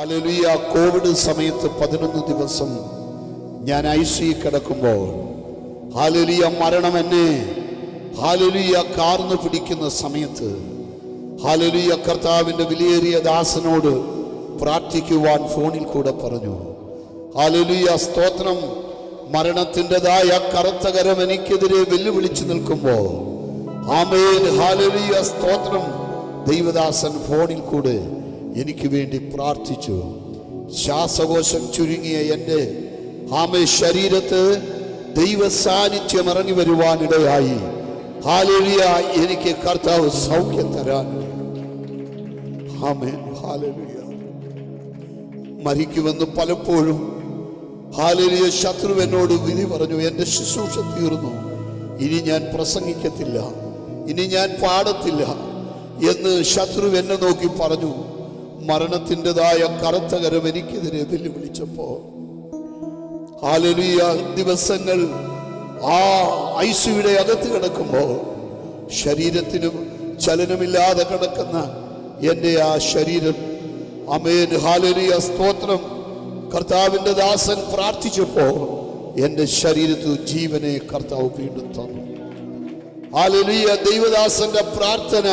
Hallelujah. Covid സമയത്ത് 11 ദിവസം ഞാൻ ICU കിടക്കുമ്പോൾ ഹല്ലേലൂയ മരണം എന്നെ ഹല്ലേലൂയ കാർന്നു പിടിക്കുന്ന സമയത്ത് ഹല്ലേലൂയ കർത്താവിൻ്റെ വിലയേറിയ ദാസനോട് പ്രാർത്ഥിക്കുവാൻ ഫോണിൽ കൂടെ പറഞ്ഞു. ഹല്ലേലൂയ സ്തോത്രം. മരണത്തിൻ്റെതായ കറുത്ത കരം എനിക്കെതിരെ വെല്ലുവിളിച്ചു നിൽക്കുമ്പോൾ ആമേൻ ഹല്ലേലൂയ സ്തോത്രം, ദൈവദാസൻ ഫോണിൽ കൂടെ എനിക്ക് വേണ്ടി പ്രാർത്ഥിച്ചു. ശ്വാസകോശം ചുരുങ്ങിയ എൻ്റെ ശരീരത്ത് ദൈവ സാന്നിധ്യം ഇറങ്ങി വരുവാനിടയായി. ഹല്ലേലൂയ. എനിക്ക് കർത്താവ് സൗഖ്യം തരാൻ. ആമേൻ ഹല്ലേലൂയ. മരിക്കുമെന്ന് പലപ്പോഴും ഹല്ലേലൂയ ശത്രു എന്നോട് വിധി പറഞ്ഞു. എൻ്റെ ശുശ്രൂഷ തീർന്നു, ഇനി ഞാൻ പ്രസംഗിക്കത്തില്ല, ഇനി ഞാൻ പാടത്തില്ല എന്ന് ശത്രു എന്നെ നോക്കി പറഞ്ഞു. മരണത്തിൻ്റെതായ കറുത്ത കരം എനിക്കെതിരെ വെല്ലുവിളിച്ചപ്പോൾ ഹല്ലേലൂയ ദിവസങ്ങൾ ICUയുടെ അകത്ത് കിടക്കുമ്പോൾ ശരീരത്തിനും ചലനമില്ലാതെ കിടക്കുന്ന എൻ്റെ ശരീരം ആമേൻ ഹല്ലേലൂയ സ്തോത്രം, കർത്താവിൻ്റെ ദാസൻ പ്രാർത്ഥിച്ചപ്പോൾ എൻ്റെ ശരീരത്തിൽ ജീവനെ കർത്താവ് വീണ്ടും തന്നു. ഹല്ലേലൂയ. ദൈവദാസന്റെ പ്രാർത്ഥന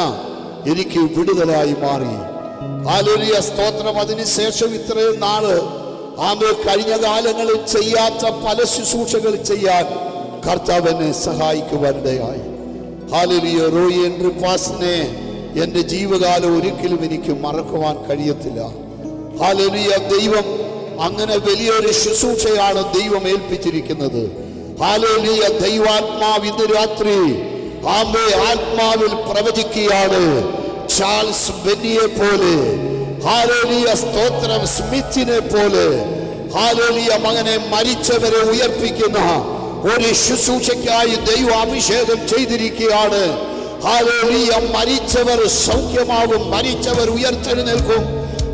എനിക്ക് വിടുതലായി മാറി. ഹല്ലേലൂയ സ്തോത്രം. അതിനുശേഷം ഇത്രയും നാള് കഴിഞ്ഞ കാലങ്ങളിൽ ചെയ്യാത്ത പല ശുശ്രൂഷകൾ ചെയ്യാൻ കർത്താവ് എന്നെ സഹായിക്കുവാനിടയായി. ഹല്ലേലൂയ. റോയി എൻട്രി പാസിനെ എൻ്റെ ജീവകാലം ഒരിക്കലും എനിക്ക് മറക്കുവാൻ കഴിയത്തില്ല. ഹല്ലേലൂയ. ദൈവം അങ്ങനെ വലിയൊരു ശുശ്രൂഷയാണ് ദൈവം ഏൽപ്പിച്ചിരിക്കുന്നത്. ഹല്ലേലൂയ. ദൈവാത്മാവ് ഇന്ന് രാത്രി ആത്മാവിൽ പ്രവചിക്കുകയാണ്. ചാൾസ് ബെന്നിയെ പോലെ, ഹല്ലേലൂയ സ്തോത്രം, സ്മിത്തിനെ പോലെ, ഹല്ലേലൂയ മകനെ മരിച്ചവരെ ഉയർപ്പിക്കുന്ന ഒരു ശുശ്രൂഷയ്ക്കായി ദൈവം അഭിഷേകം ചെയ്തിരിക്കുകയാണ്. ഹല്ലേലൂയ. മരിച്ചവർ സൗഖ്യമാകും, മരിച്ചവർ ഉയർത്തെഴുന്നേൽക്കും.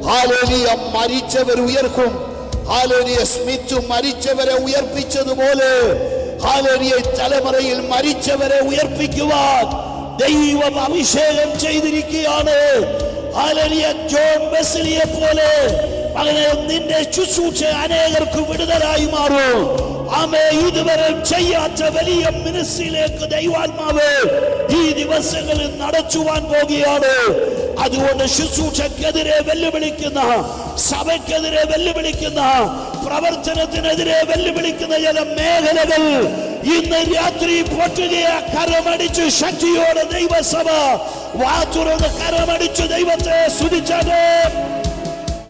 ഹല്ലേലൂയ. മരിച്ചവർ ഉയർക്കും. ഹല്ലേലൂയ. സ്മിത്ത് മരിച്ചവരെ ഉയർപ്പിച്ചതുപോലെ ഹല്ലേലൂയ തലമുറയിൽ മരിച്ചവരെ ഉയർപ്പിക്കുവാൻ ദൈവം അഭിഷേകം ചെയ്തിരിക്കുകയാണ്. ഹല്ലേലൂയ. ജോൺ വെസ്ലിയെ പോലെ അങ്ങനെ നിന്റെ ശുശ്രൂഷ അനേകർക്ക് വിടുതലായി മാറും. ഇതുവരെ ചെയ്യാത്ത വലിയ മിനിസ്ട്രിയിലേക്ക് ദൈവാത്മാവ് ഈ ദിവസങ്ങളിൽ നടത്തുവാൻ പോകുകയാണ്. അതുകൊണ്ട് ശുശ്രൂഷക്കെതിരെ വെല്ലുവിളിക്കുന്ന, സഭയ്ക്കെതിരെ വെല്ലുവിളിക്കുന്ന, പ്രവർത്തനത്തിനെതിരെ വെല്ലുവിളിക്കുന്ന ചില മേഖലകൾ ഇന്ന് രാത്രി പൊട്ടുകയാ. കരമടിച്ച് ശക്തിയോടെ ദൈവസഭ വാ തുറന്ന് കരമടിച്ച് ദൈവത്തെ സ്തുതിച്ചത്.